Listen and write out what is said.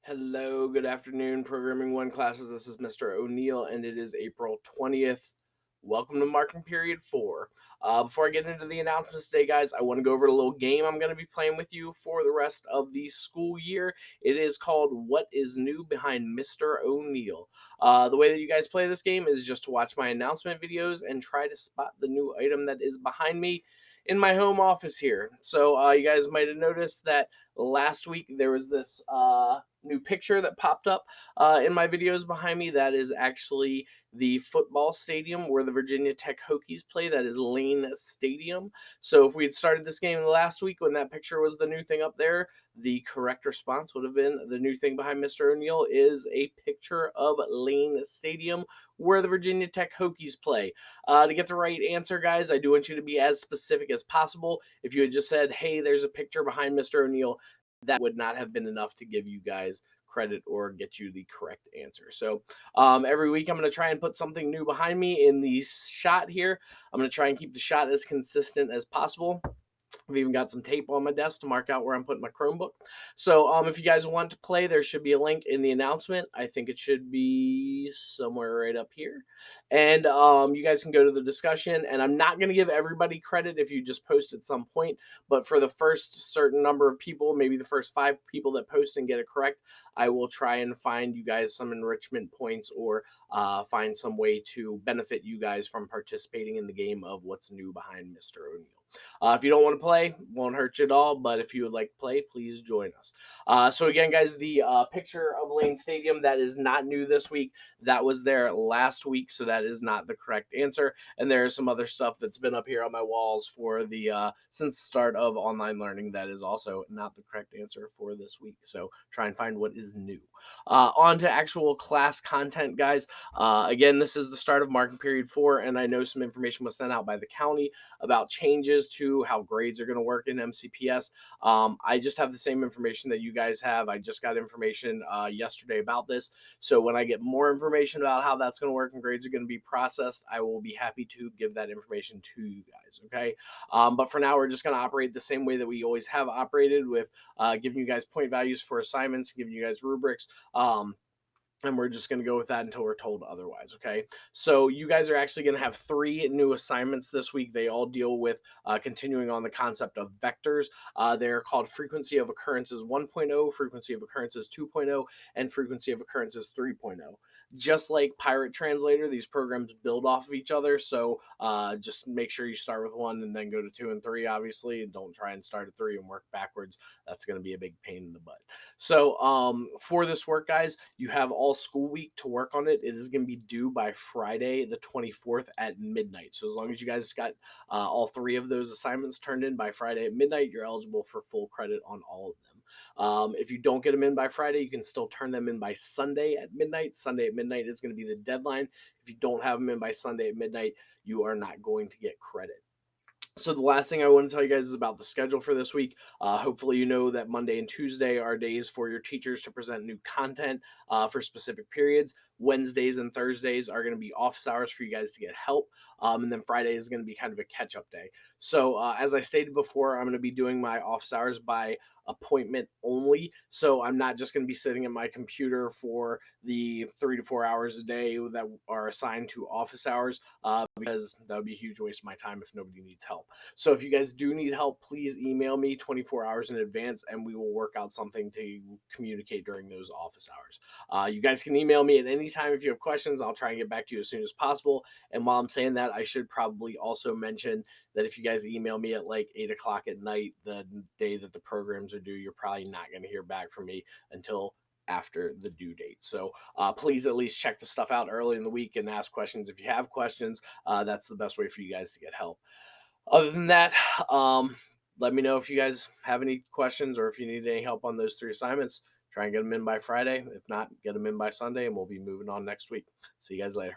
Hello, good afternoon, Programming 1 classes. This is Mr. O'Neill, and it is April 20th. Welcome to Marking Period 4. Before I get into the announcements today, guys, I want to go over a little game I'm going to be playing with you for the rest of the school year. It is called What is New Behind Mr. O'Neill. The way that you guys play this game is just to watch my announcement videos and try to spot the new item that is behind me in my home office here. So you guys might have noticed that last week there was this new picture that popped up in my videos behind me. That is actually the football stadium where the Virginia Tech Hokies play. That is Lane Stadium. So if we had started this game last week when that picture was the new thing up there, the correct response would have been the new thing behind Mr. O'Neill is a picture of Lane Stadium where the Virginia Tech Hokies play. To get the right answer, guys, I do want you to be as specific as possible. If you had just said, hey, there's a picture behind Mr. O'Neill, that would not have been enough to give you guys credit or get you the correct answer. So every week I'm going to try and put something new behind me in the shot here. I'm going to try and keep the shot as consistent as possible. I've even got some tape on my desk to mark out where I'm putting my Chromebook. So if you guys want to play, there should be a link in the announcement. I think it should be somewhere right up here. And you guys can go to the discussion. And I'm not going to give everybody credit if you just post at some point. But for the first certain number of people, maybe the first 5 people that post and get it correct, I will try and find you guys some enrichment points or find some way to benefit you guys from participating in the game of what's new behind Mr. O'Neill. If you don't want to play, won't hurt you at all. But if you would like to play, please join us. So again, guys, the picture of Lane Stadium, that is not new this week. That was there last week, so that is not the correct answer. And there is some other stuff that's been up here on my walls for the since the start of online learning. That is also not the correct answer for this week. So try and find what is new. On to actual class content, guys. Again, this is the start of marking period 4, and I know some information was sent out by the county about changes to how grades are going to work in MCPS. I just have the same information that you guys have. I just got information yesterday about this. So when I get more information about how that's going to work and grades are going to be processed, I will be happy to give that information to you guys. Okay. But for now, we're just going to operate the same way that we always have operated with giving you guys point values for assignments, giving you guys rubrics. And we're just going to go with that until we're told otherwise. Okay. So you guys are actually going to have 3 new assignments this week. They all deal with continuing on the concept of vectors. They're called frequency of occurrences 1.0, frequency of occurrences 2.0, and frequency of occurrences 3.0. Just like Pirate Translator, these programs build off of each other. So just make sure you start with 1 and then go to 2 and 3, obviously. Don't try and start at 3 and work backwards. That's going to be a big pain in the butt. So for this work, guys, you have all school week to work on it. It is going to be due by Friday, the 24th at midnight. So as long as you guys got all 3 of those assignments turned in by Friday at midnight, you're eligible for full credit on all of them. If you don't get them in by Friday, you can still turn them in by Sunday at midnight. Sunday at midnight is going to be the deadline. If you don't have them in by Sunday at midnight, you are not going to get credit. So the last thing I want to tell you guys is about the schedule for this week. Hopefully you know that Monday and Tuesday are days for your teachers to present new content for specific periods. Wednesdays and Thursdays are going to be office hours for you guys to get help. And then Friday is going to be kind of a catch-up day. So as I stated before, I'm going to be doing my office hours by appointment only. So I'm not just going to be sitting at my computer for the 3 to 4 hours a day that are assigned to office hours because that would be a huge waste of my time if nobody needs help. So if you guys do need help, please email me 24 hours in advance and we will work out something to communicate during those office hours. You guys can email me at any time if you have questions. I'll try and get back to you as soon as possible. And while I'm saying that, I should probably also mention that if you guys email me at like 8 o'clock at night, the day that the programs are due, you're probably not going to hear back from me until after the due date. So please at least check the stuff out early in the week and ask questions if you have questions. That's the best way for you guys to get help. Other than that, let me know if you guys have any questions or if you need any help on those 3 assignments. Try and get them in by Friday. If not, get them in by Sunday, and we'll be moving on next week. See you guys later.